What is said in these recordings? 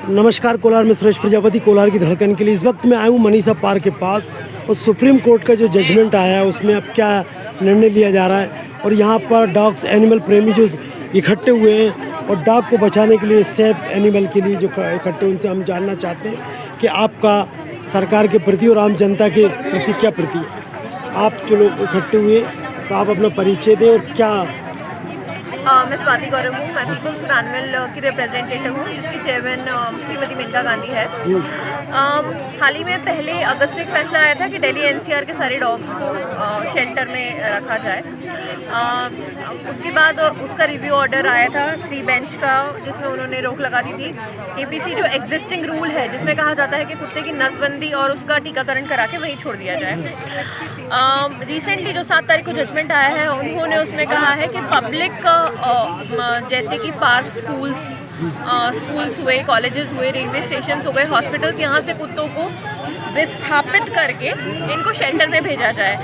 नमस्कार, कोलार में सुरेश प्रजापति, कोलार की धड़कन के लिए। इस वक्त मैं आया हूँ मनीषा पार्क के पास और सुप्रीम कोर्ट का जो जजमेंट आया है उसमें अब क्या निर्णय लिया जा रहा है। और यहाँ पर डॉग्स एनिमल प्रेमी जो इकट्ठे हुए हैं और डॉग को बचाने के लिए, सेफ एनिमल के लिए जो इकट्ठे, उनसे हम जानना चाहते हैं कि आपका सरकार के प्रति और आम जनता के प्रति क्या प्रति है। आप जो लोग इकट्ठे हुए तो आप अपना परिचय दें और क्या। मैं स्वाति गौरव हूँ। मैं पीपल्स फॉर एनिमल की रिप्रेजेंटेटिव हूँ, जिसकी चेयरमैन श्रीमती मेनका गांधी है। हाल ही में पहले अगस्त में एक फैसला आया था कि दिल्ली एनसीआर के सारे डॉग्स को शेल्टर में रखा जाए। उसके बाद उसका रिव्यू ऑर्डर आया था 3 बेंच का, जिसमें उन्होंने रोक लगा दी थी। एपीसी जो एग्जिस्टिंग रूल है, जिसमें कहा जाता है कि कुत्ते की नसबंदी और उसका टीकाकरण करा के वहीं छोड़ दिया जाए। रिसेंटली जो 7 तारीख को जजमेंट आया है, उन्होंने उसमें कहा है कि पब्लिक जैसे कि पार्क, स्कूल्स हुए, कॉलेजेस हुए, रेलवे स्टेशन हो गए, हॉस्पिटल्स, यहाँ से कुत्तों को विस्थापित करके इनको शेल्टर में भेजा जाए।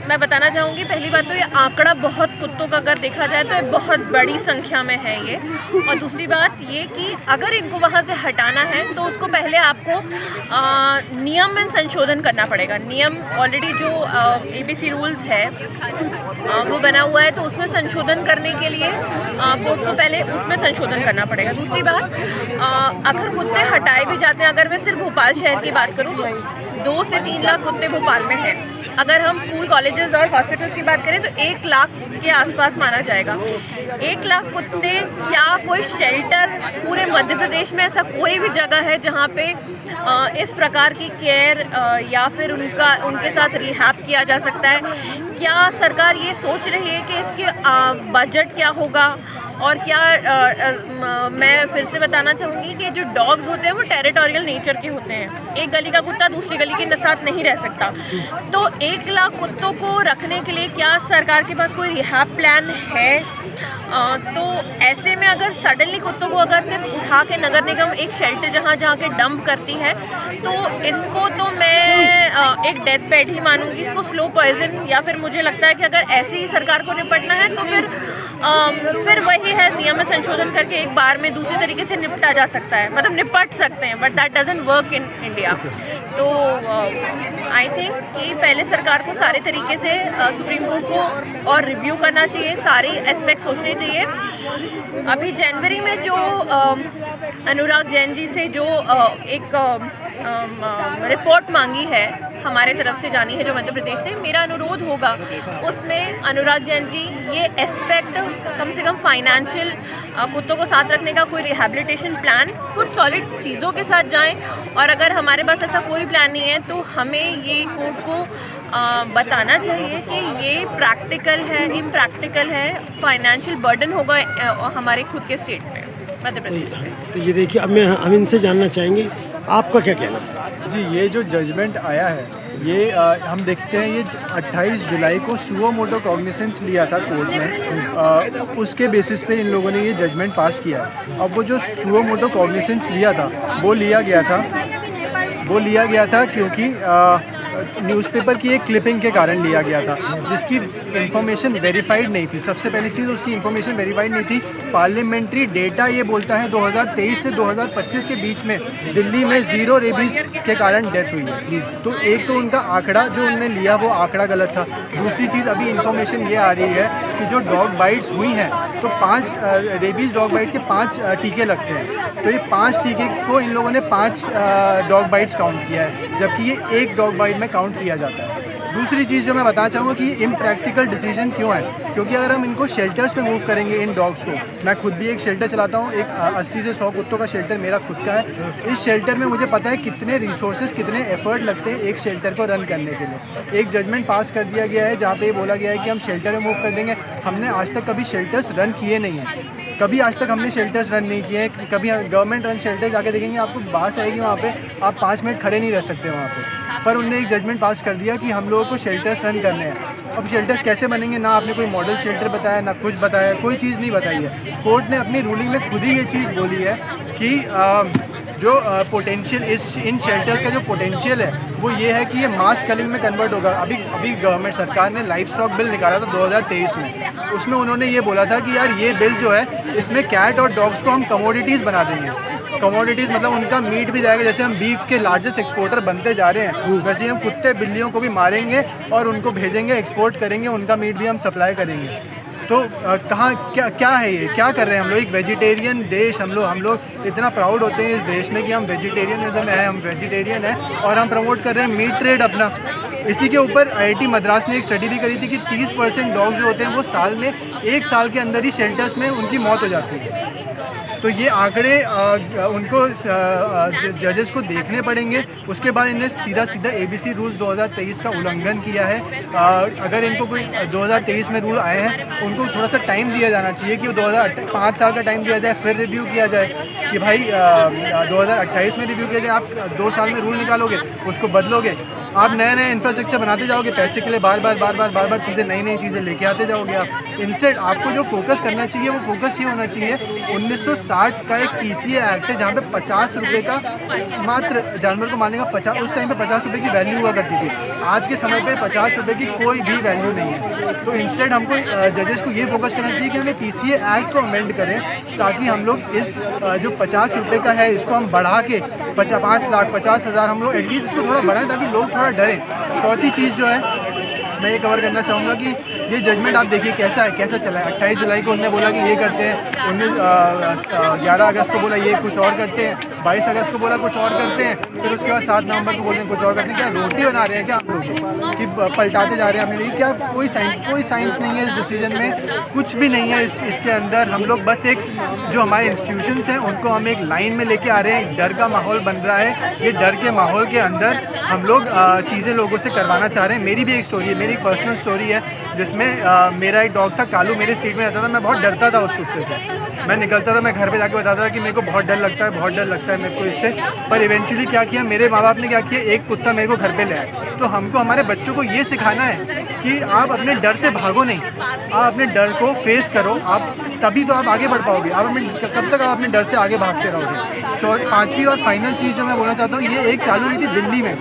मैं बताना चाहूँगी, पहली बात तो ये आंकड़ा बहुत कुत्तों का अगर देखा जाए तो ये बहुत बड़ी संख्या में है ये। और दूसरी बात ये कि अगर इनको वहाँ से हटाना है तो उसको पहले आपको नियम में संशोधन करना पड़ेगा। नियम ऑलरेडी जो एबीसी रूल्स है वो बना हुआ है, तो उसमें संशोधन करने के लिए कोर्ट को पहले उसमें संशोधन करना पड़ेगा। दूसरी बात, अगर कुत्ते हटाए भी जाते हैं, अगर मैं सिर्फ भोपाल शहर की बात करूँ तो 2 से 3 लाख कुत्ते भोपाल में हैं। अगर हम स्कूल, कॉलेजेस और हॉस्पिटल्स की बात करें तो 1 लाख के आसपास माना जाएगा। 1 लाख कुत्ते, क्या कोई शेल्टर पूरे मध्य प्रदेश में ऐसा कोई भी जगह है जहाँ पे इस प्रकार की केयर या फिर उनके साथ रिहैब किया जा सकता है? क्या सरकार ये सोच रही है कि इसके बजट क्या होगा? और क्या मैं फिर से बताना चाहूँगी कि जो डॉग्स होते हैं वो टेरिटोरियल नेचर के होते हैं। एक गली का कुत्ता दूसरी गली के साथ नहीं रह सकता। तो 1 लाख कुत्तों को रखने के लिए क्या सरकार के पास कोई रिहैब प्लान है? तो ऐसे में अगर सडनली कुत्तों को अगर सिर्फ उठा के नगर निगम एक शेल्टर जहाँ के डंप करती है, तो इसको तो मैं एक डेथ बेड ही मानूंगी, इसको स्लो पॉइजन। या फिर मुझे लगता है कि अगर ऐसे ही सरकार को निपटना है तो फिर वही है, नियम में संशोधन करके एक बार में दूसरे तरीके से निपटा जा सकता है, मतलब निपट सकते हैं, but that doesn't work in India. तो आई थिंक कि पहले सरकार को सारे तरीके से सुप्रीम कोर्ट को और रिव्यू करना चाहिए, सारे एस्पेक्ट सोचने चाहिए। अभी जनवरी में जो अनुराग जैन जी से जो एक रिपोर्ट मांगी है, हमारे तरफ से जानी है जो मध्य प्रदेश से, मेरा अनुरोध होगा उसमें अनुराग जैन जी ये एस्पेक्ट कम से कम फाइनेंशियल, कुत्तों को साथ रखने का कोई रिहैबिलिटेशन प्लान, कुछ सॉलिड चीज़ों के साथ जाएं। और अगर हमारे पास ऐसा कोई प्लान नहीं है तो हमें ये कोर्ट को बताना चाहिए कि ये प्रैक्टिकल है, इम्प्रैक्टिकल है, फाइनेंशियल बर्डन होगा हमारे खुद के स्टेट में, मध्य प्रदेश में। तो ये देखिए, अब हम इनसे जानना चाहेंगे आपका क्या कहना है। जी, ये जो जजमेंट आया है, ये हम देखते हैं, ये 28 जुलाई को सुओ मोटो कॉग्निसेंस लिया था कोर्ट ने। उसके बेसिस पे इन लोगों ने ये जजमेंट पास किया है। अब वो जो सुओ मोटो कॉग्निसेंस लिया था वो लिया गया था क्योंकि न्यूज़पेपर की एक क्लिपिंग के कारण लिया गया था, जिसकी इन्फॉर्मेशन वेरीफाइड नहीं थी। सबसे पहली चीज़, उसकी इन्फॉर्मेशन वेरीफाइड नहीं थी। पार्लियामेंट्री डेटा ये बोलता है 2023 से 2025 के बीच में दिल्ली में 0 रेबीज़ के कारण डेथ हुई है। तो एक तो उनका आंकड़ा जो उन्होंने लिया वो आंकड़ा गलत था। दूसरी चीज़, अभी इन्फॉर्मेशन ये आ रही है कि जो डॉग बाइट्स हुई हैं तो 5 रेबीज़ डॉग बाइट्स के 5 टीके लगते हैं। तो ये 5 टीके को इन लोगों ने 5 डॉग बाइट्स काउंट किया है, जबकि ये 1 डॉग बाइट में काउंट किया जाता है। दूसरी चीज़ जो मैं बताना चाहूँगा कि इम्प्रैक्टिकल डिसीजन क्यों है, क्योंकि अगर हम इनको शेल्टर्स पे मूव करेंगे, इन डॉग्स को, मैं खुद भी एक शेल्टर चलाता हूँ, एक 80 से 100 कुत्तों का शेल्टर मेरा खुद का है। इस शेल्टर में मुझे पता है कितने रिसोर्सेज, कितने एफर्ट लगते हैं एक शेल्टर को रन करने के लिए। एक जजमेंट पास कर दिया गया है जहाँ पे ये बोला गया है कि हम शेल्टर में मूव कर देंगे। हमने आज तक कभी शेल्टर्स रन किए नहीं हैं, कभी आज तक हमने शेल्टर्स रन नहीं किए हैं। कभी गवर्नमेंट रन शेल्टर जाके देखेंगे, आपको बात आएगी वहाँ पे आप 5 मिनट खड़े नहीं रह सकते वहाँ पे। पर उनने एक जजमेंट पास कर दिया कि हम लोगों को शेल्टर्स रन करने हैं। अब शेल्टर्स कैसे बनेंगे, ना आपने कोई मॉडल शेल्टर बताया, ना कुछ बताया, कोई चीज़ नहीं बताई है। कोर्ट ने अपनी रूलिंग में खुद ही ये चीज़ बोली है कि जो पोटेंशियल इन शेल्टर्स का जो पोटेंशियल है वो ये है कि ये मास कलिंग में कन्वर्ट होगा। अभी गवर्नमेंट सरकार ने लाइफ स्टॉक बिल निकाला था 2023 में, उसमें उन्होंने ये बोला था कि यार ये बिल जो है इसमें कैट और डॉग्स को हम कमोडिटीज़ बना देंगे। कमोडिटीज़ मतलब उनका मीट भी जाएगा, जैसे हम बीफ के लार्जेस्ट एक्सपोर्टर बनते जा रहे हैं वैसे ही हम कुत्ते बिल्लियों को भी मारेंगे और उनको भेजेंगे, एक्सपोर्ट करेंगे, उनका मीट भी हम सप्लाई करेंगे। तो कहाँ क्या है ये, क्या कर रहे हैं हम लोग? एक वेजिटेरियन देश, हम लोग इतना प्राउड होते हैं इस देश में कि हम वेजिटेरियनिज्म है, हम वेजिटेरियन है और हम प्रमोट कर रहे हैं मीट ट्रेड अपना। इसी के ऊपर IIT मद्रास ने एक स्टडी भी करी थी कि 30% डॉग्स जो होते हैं वो साल में 1 साल के अंदर ही शेल्टर्स में उनकी मौत हो जाती है। तो ये आंकड़े उनको जजेस को देखने पड़ेंगे। उसके बाद इन्हें सीधा ABC रूल्स 2023 का उल्लंघन किया है। अगर इनको कोई 2023 में रूल आए हैं उनको थोड़ा सा टाइम दिया जाना चाहिए कि वो 5 साल का टाइम दिया जाए, फिर रिव्यू किया जाए कि भाई 2028 में रिव्यू किया जाए। आप 2 साल में रूल निकालोगे, उसको बदलोगे, आप नए इंफ्रास्ट्रक्चर बनाते जाओगे, पैसे के लिए बार बार चीज़ें नई चीज़ें लेके आते जाओगे आप। इंस्टेड आपको जो फोकस करना चाहिए वो फोकस ये होना चाहिए 1960 का एक PCA एक्ट है जहाँ पे 50 रुपये का मात्र जानवर को मारने का उस टाइम पे 50 रुपये की वैल्यू हुआ करती थी। आज के समय पे 50 रुपये की कोई भी वैल्यू नहीं है। तो इंस्टेड हमको जजेस को ये फोकस करना चाहिए कि हमें PCA एक्ट को अमेंड करें ताकि हम लोग इस जो 50 रुपये का है इसको हम बढ़ा के 5 लाख 50,000 हम लोग एटलीस्ट इसको थोड़ा बढ़ाएं ताकि लोग थोड़ा डरें। चौथी चीज़ जो है मैं ये कवर करना चाहूँगा कि ये जजमेंट आप देखिए कैसा चला है। 28 जुलाई को उन्होंने बोला कि ये करते हैं, 11 अगस्त को बोला ये कुछ और करते हैं, 22 अगस्त को बोला कुछ और करते हैं, फिर उसके बाद 7 नवंबर को बोल रहे हैं कुछ और करते हैं। क्या रोटी बना रहे हैं क्या आप लोग कि पलटाते जा रहे हैं अपने लिए? क्या कोई साइंस नहीं है इस डिसीजन में, कुछ भी नहीं है इसके अंदर। हम लोग बस एक जो हमारे इंस्टीट्यूशंस हैं उनको हम एक लाइन में लेके आ रहे हैं। डर का माहौल बन रहा है, ये डर के माहौल के अंदर हम लोग चीज़ें लोगों से करवाना चाह रहे हैं। मेरी भी एक स्टोरी है, मेरी एक पर्सनल स्टोरी है जिसमें मेरा एक डॉग था कालू, मेरे स्ट्रीट में रहता था। मैं बहुत डरता था उस कुत्ते से। मैं निकलता था, मैं घर पे जाके बताता था कि मेरे को बहुत डर लगता है मेरे को इससे। पर इवेंचुअली क्या किया मेरे माँ बाप ने, क्या किया, एक कुत्ता मेरे को घर पे ले आया। तो हमको हमारे बच्चों को ये सिखाना है कि आप अपने डर से भागो नहीं, आप अपने डर को फेस करो, आप तभी तो आप आगे बढ़ पाओगे। कब तक आप अपने डर से आगे भागते रहोगे। 5वीं और फाइनल चीज़ जो मैं बोलना चाहता हूँ, ये एक चालू हुई थी दिल्ली में,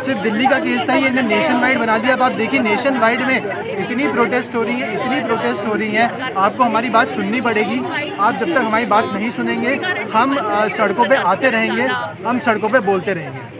सिर्फ दिल्ली का केस था, ये नेशन वाइड बना दिया। अब आप देखिए नेशन वाइड में इतनी प्रोटेस्ट हो रही है, आपको हमारी बात सुननी पड़ेगी। आप जब तक हमारी बात नहीं सुनेंगे हम सड़कों पे आते रहेंगे, हम सड़कों पे बोलते रहेंगे।